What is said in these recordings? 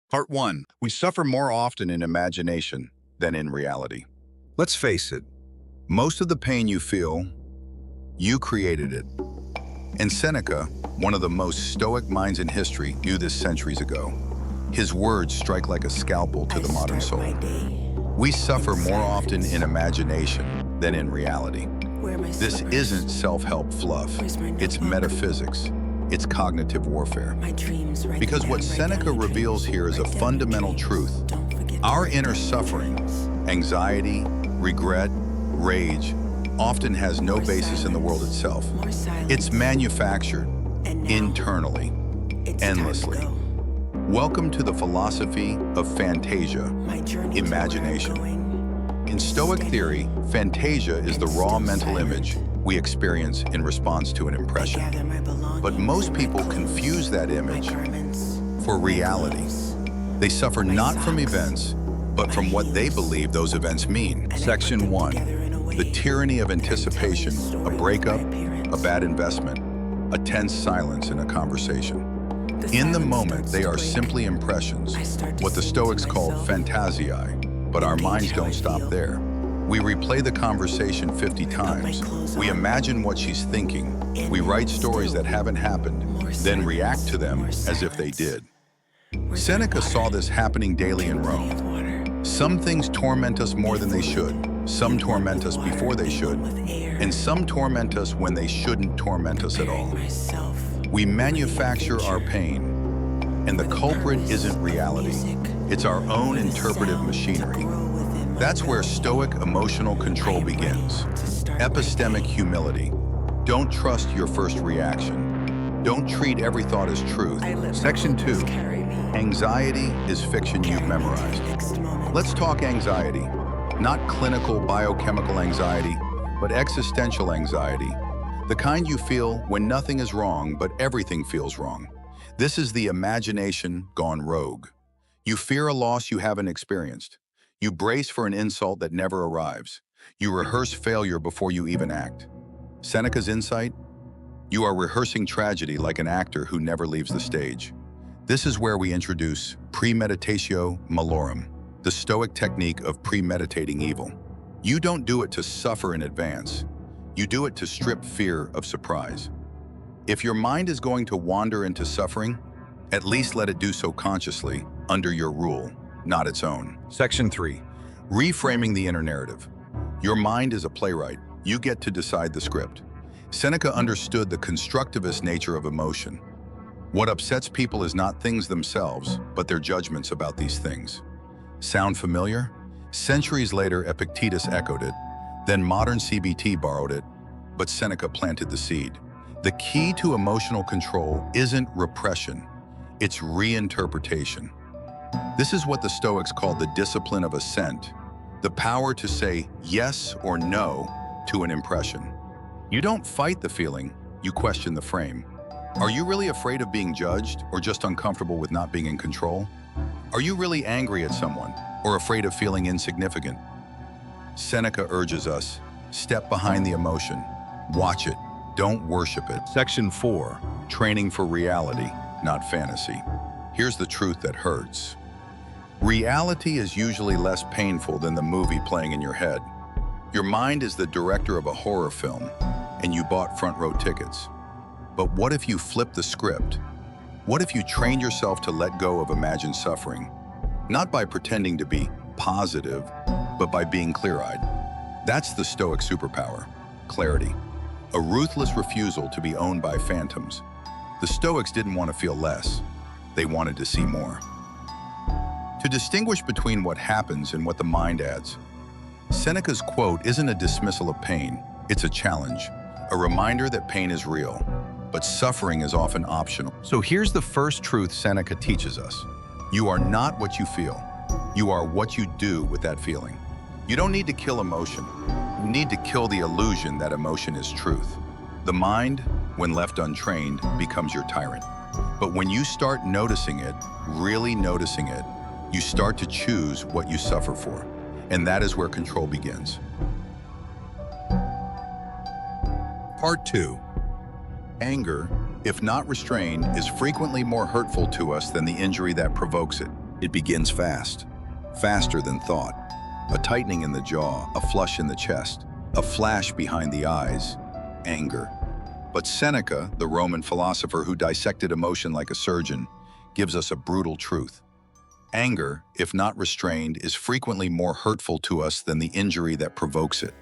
Part 1. We suffer more often in imagination than in reality. Let's face it, most of the pain you feel, you created it. And Seneca, one of the most stoic minds in history, knew this centuries ago. His words strike like a scalpel to the modern soul. We suffer more often in imagination than in reality. This isn't self-help fluff. It's metaphysics. It's cognitive warfare. Because what Seneca reveals here is a fundamental truth. Our inner suffering, anxiety, regret, rage, often has no basis in the world itself. It's manufactured internally, endlessly. Welcome to the philosophy of fantasia, imagination. In Stoic theory, fantasia is the raw mental image we experience in response to an impression. But most people confuse that image for reality. They suffer not from events, but from what they believe those events mean. Section 1. The tyranny of anticipation, a breakup, a bad investment, a tense silence in a conversation. In the moment, they are simply impressions, what the Stoics called fantasiae, but our minds don't stop there. We replay the conversation 50 times. We imagine what she's thinking. We write stories that haven't happened, then react to them as if they did. Seneca saw this happening daily in Rome. Some things torment us more than they should. Some torment us before they should. And some torment us when they shouldn't torment us at all. We manufacture our pain. And the culprit isn't reality. It's our own interpretive machinery. That's where Stoic emotional control begins. Epistemic humility. Don't trust your first reaction. Don't treat every thought as truth. Section 2. Anxiety is fiction you've memorized. Let's talk anxiety. Not clinical biochemical anxiety, but existential anxiety. The kind you feel when nothing is wrong, but everything feels wrong. This is the imagination gone rogue. You fear a loss you haven't experienced. You brace for an insult that never arrives. You rehearse failure before you even act. Seneca's insight? You are rehearsing tragedy like an actor who never leaves the stage. This is where we introduce premeditatio malorum, the Stoic technique of premeditating evil. You don't do it to suffer in advance. You do it to strip fear of surprise. If your mind is going to wander into suffering, at least let it do so consciously, under your rule, not its own. Section 3. Reframing the inner narrative. Your mind is a playwright. You get to decide the script. Seneca understood the constructivist nature of emotion. What upsets people is not things themselves, but their judgments about these things. Sound familiar? Centuries later, Epictetus echoed it. Then modern CBT borrowed it, but Seneca planted the seed. The key to emotional control isn't repression, it's reinterpretation. This is what the Stoics called the discipline of assent, the power to say yes or no to an impression. You don't fight the feeling, you question the frame. Are you really afraid of being judged or just uncomfortable with not being in control? Are you really angry at someone or afraid of feeling insignificant? Seneca urges us, step behind the emotion, watch it, don't worship it. Section 4, training for reality, not fantasy. Here's the truth that hurts. Reality is usually less painful than the movie playing in your head. Your mind is the director of a horror film, and you bought front row tickets. But what if you flip the script? What if you trained yourself to let go of imagined suffering? Not by pretending to be positive, but by being clear-eyed. That's the Stoic superpower, clarity. A ruthless refusal to be owned by phantoms. The Stoics didn't want to feel less. They wanted to see more. To distinguish between what happens and what the mind adds, Seneca's quote isn't a dismissal of pain, it's a challenge, a reminder that pain is real, but suffering is often optional. So here's the first truth Seneca teaches us. You are not what you feel. You are what you do with that feeling. You don't need to kill emotion. You need to kill the illusion that emotion is truth. The mind, when left untrained, becomes your tyrant. But when you start noticing it, really noticing it, you start to choose what you suffer for. And that is where control begins. Part 2. Anger, if not restrained, is frequently more hurtful to us than the injury that provokes it. It begins fast, faster than thought. A tightening in the jaw, a flush in the chest, a flash behind the eyes, anger. But Seneca, the Roman philosopher who dissected emotion like a surgeon, gives us a brutal truth. Anger, if not restrained, is frequently more hurtful to us than the injury that provokes it.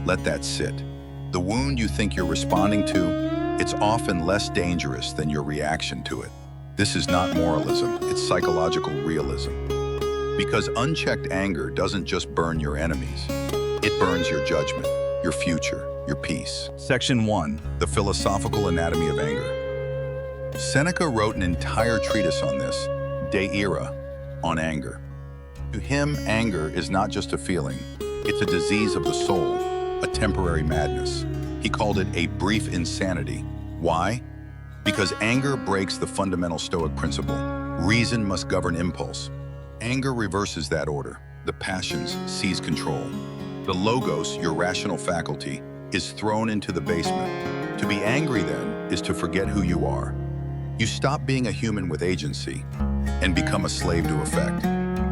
Let that sit. The wound you think you're responding to, it's often less dangerous than your reaction to it. This is not moralism, it's psychological realism. Because unchecked anger doesn't just burn your enemies, it burns your judgment, your future, your peace. Section 1, the philosophical anatomy of anger. Seneca wrote an entire treatise on this, De Ira, on anger. To him, anger is not just a feeling, it's a disease of the soul, a temporary madness. He called it a brief insanity. Why? Because anger breaks the fundamental Stoic principle. Reason must govern impulse. Anger reverses that order. The passions seize control. The logos, your rational faculty, is thrown into the basement. To be angry, then, is to forget who you are. You stop being a human with agency and become a slave to affect.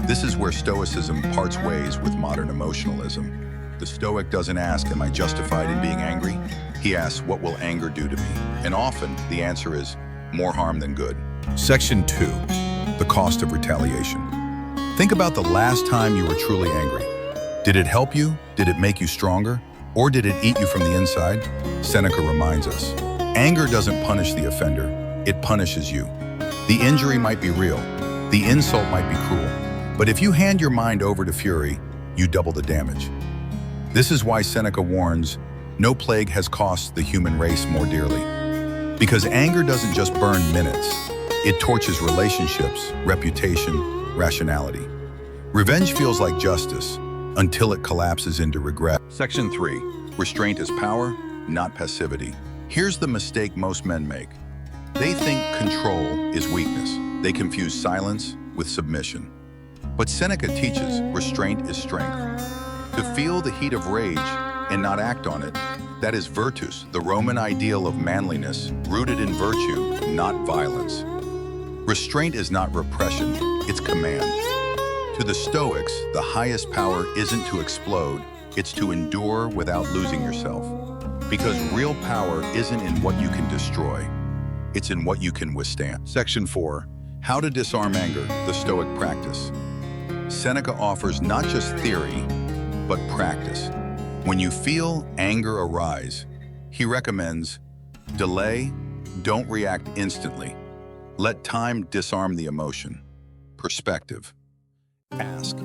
This is where Stoicism parts ways with modern emotionalism. The Stoic doesn't ask, am I justified in being angry? He asks, what will anger do to me? And often, the answer is, more harm than good. Section 2, the cost of retaliation. Think about the last time you were truly angry. Did it help you? Did it make you stronger? Or did it eat you from the inside? Seneca reminds us, anger doesn't punish the offender, it punishes you. The injury might be real, the insult might be cruel, but if you hand your mind over to fury, you double the damage. This is why Seneca warns, no plague has cost the human race more dearly. Because anger doesn't just burn minutes, it torches relationships, reputation, rationality. Revenge feels like justice until it collapses into regret. Section 3, restraint is power, not passivity. Here's the mistake most men make. They think control is weakness. They confuse silence with submission. But Seneca teaches restraint is strength. To feel the heat of rage and not act on it, that is virtus, the Roman ideal of manliness, rooted in virtue, not violence. Restraint is not repression, it's command. To the Stoics, the highest power isn't to explode, it's to endure without losing yourself. Because real power isn't in what you can destroy, it's in what you can withstand. Section 4, how to disarm anger, the Stoic practice. Seneca offers not just theory, but practice. When you feel anger arise, he recommends delay, don't react instantly. Let time disarm the emotion. Perspective. Ask,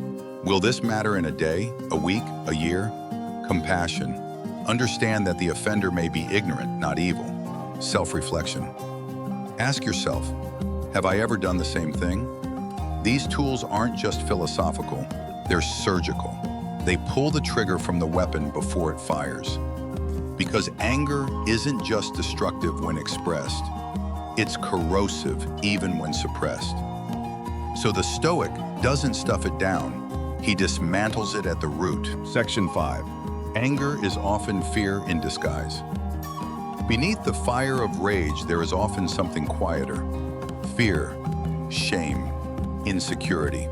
will this matter in a day, a week, a year? Compassion. Understand that the offender may be ignorant, not evil. Self-reflection. Ask yourself, have I ever done the same thing? These tools aren't just philosophical, they're surgical. They pull the trigger from the weapon before it fires. Because anger isn't just destructive when expressed, it's corrosive even when suppressed. So the Stoic doesn't stuff it down, he dismantles it at the root. Section 5, anger is often fear in disguise. Beneath the fire of rage, there is often something quieter. Fear, shame, insecurity.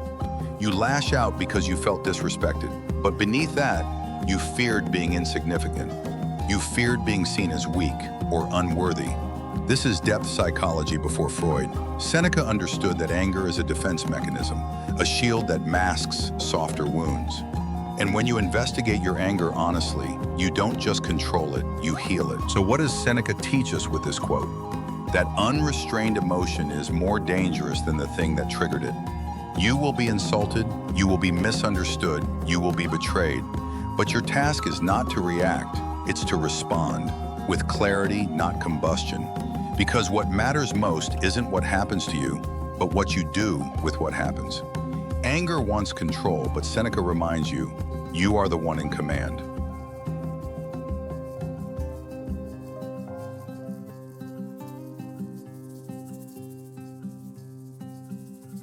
You lash out because you felt disrespected, but beneath that, you feared being insignificant. You feared being seen as weak or unworthy. This is depth psychology before Freud. Seneca understood that anger is a defense mechanism, a shield that masks softer wounds. And when you investigate your anger honestly, you don't just control it, you heal it. So what does Seneca teach us with this quote? That unrestrained emotion is more dangerous than the thing that triggered it. You will be insulted, you will be misunderstood, you will be betrayed. But your task is not to react, it's to respond with clarity, not combustion. Because what matters most isn't what happens to you, but what you do with what happens. Anger wants control, but Seneca reminds you, you are the one in command.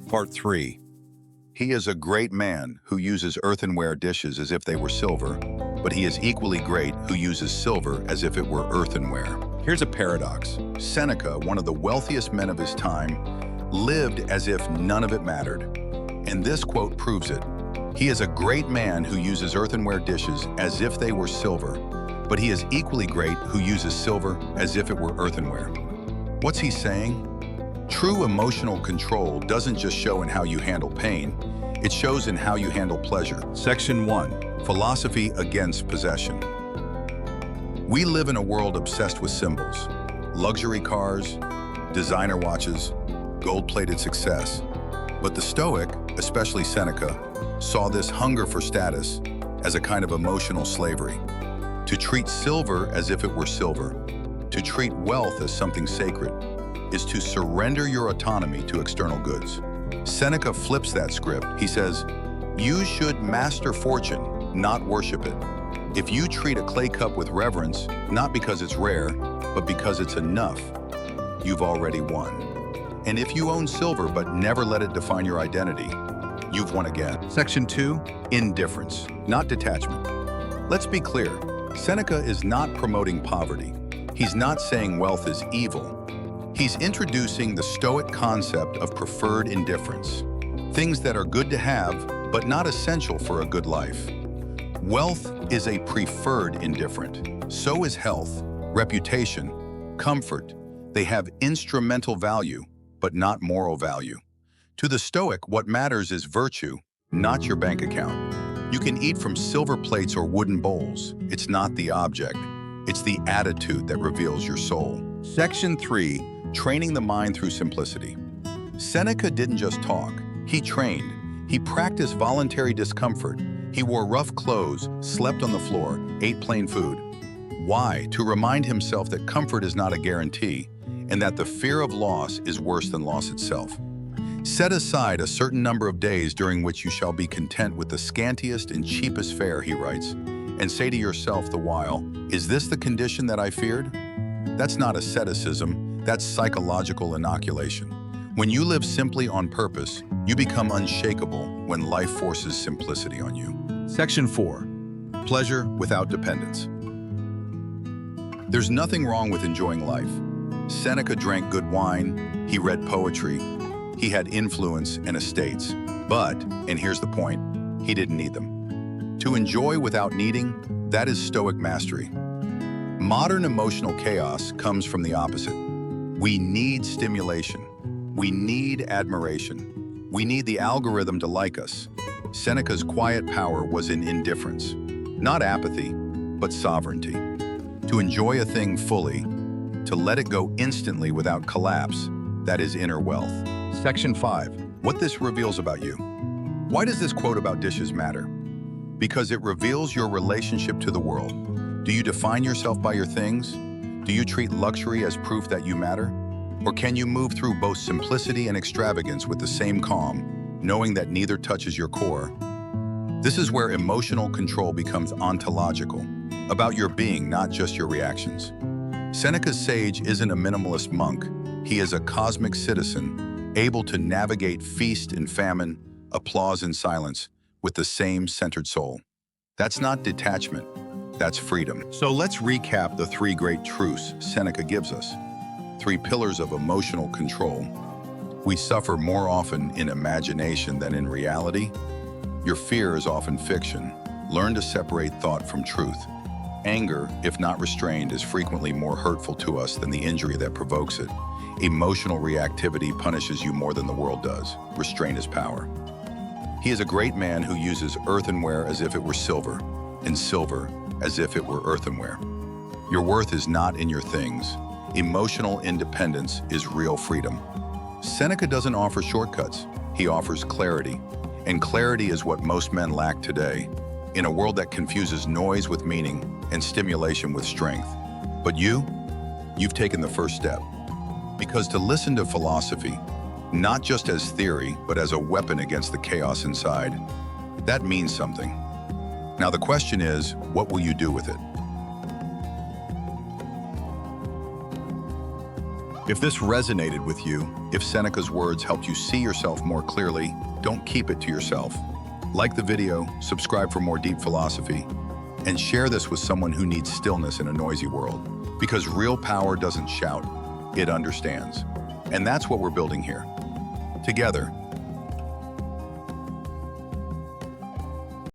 Part 3. He is a great man who uses earthenware dishes as if they were silver, but he is equally great who uses silver as if it were earthenware. Here's a paradox. Seneca, one of the wealthiest men of his time, lived as if none of it mattered. And this quote proves it. He is a great man who uses earthenware dishes as if they were silver, but he is equally great who uses silver as if it were earthenware. What's he saying? True emotional control doesn't just show in how you handle pain, it shows in how you handle pleasure. Section 1. Philosophy against possession. We live in a world obsessed with symbols. Luxury cars, designer watches, gold-plated success. But the Stoic, especially Seneca, saw this hunger for status as a kind of emotional slavery. To treat silver as if it were silver, to treat wealth as something sacred, is to surrender your autonomy to external goods. Seneca flips that script. He says, you should master fortune, not worship it. If you treat a clay cup with reverence, not because it's rare, but because it's enough, you've already won. And if you own silver but never let it define your identity, you've won again. Section 2. Indifference, not detachment. Let's be clear, Seneca is not promoting poverty. He's not saying wealth is evil. He's introducing the Stoic concept of preferred indifference. Things that are good to have, but not essential for a good life. Wealth is a preferred indifferent. So is health, reputation, comfort. They have instrumental value, but not moral value. To the Stoic, what matters is virtue, not your bank account. You can eat from silver plates or wooden bowls. It's not the object. It's the attitude that reveals your soul. Section 3. Training the mind through simplicity. Seneca didn't just talk. He trained. He practiced voluntary discomfort. He wore rough clothes, slept on the floor, ate plain food. Why? To remind himself that comfort is not a guarantee, and that the fear of loss is worse than loss itself. Set aside a certain number of days during which you shall be content with the scantiest and cheapest fare, he writes, and say to yourself the while, is this the condition that I feared? That's not asceticism, that's psychological inoculation. When you live simply on purpose, you become unshakable when life forces simplicity on you. Section 4. Pleasure without dependence. There's nothing wrong with enjoying life. Seneca drank good wine, he read poetry, he had influence and estates. But, and here's the point, he didn't need them. To enjoy without needing, that is Stoic mastery. Modern emotional chaos comes from the opposite. We need stimulation. We need admiration. We need the algorithm to like us. Seneca's quiet power was in indifference, not apathy, but sovereignty. To enjoy a thing fully, to let it go instantly without collapse, that is inner wealth. Section 5. What this reveals about you. Why does this quote about dishes matter? Because it reveals your relationship to the world. Do you define yourself by your things? Do you treat luxury as proof that you matter? Or can you move through both simplicity and extravagance with the same calm, knowing that neither touches your core? This is where emotional control becomes ontological, about your being, not just your reactions. Seneca's sage isn't a minimalist monk. He is a cosmic citizen, able to navigate feast and famine, applause and silence, with the same centered soul. That's not detachment, that's freedom. So let's recap the 3 great truths Seneca gives us. 3 pillars of emotional control. We suffer more often in imagination than in reality. Your fear is often fiction. Learn to separate thought from truth. Anger, if not restrained, is frequently more hurtful to us than the injury that provokes it. Emotional reactivity punishes you more than the world does. Restraint is power. He is a great man who uses earthenware as if it were silver, and silver as if it were earthenware. Your worth is not in your things. Emotional independence is real freedom. Seneca doesn't offer shortcuts. He offers clarity. And clarity is what most men lack today, in a world that confuses noise with meaning and stimulation with strength. But you've taken the first step. Because to listen to philosophy, not just as theory, but as a weapon against the chaos inside, that means something. Now the question is, what will you do with it? If this resonated with you, if Seneca's words helped you see yourself more clearly, don't keep it to yourself. Like the video, subscribe for more deep philosophy, and share this with someone who needs stillness in a noisy world. Because real power doesn't shout, it understands. And that's what we're building here. Together,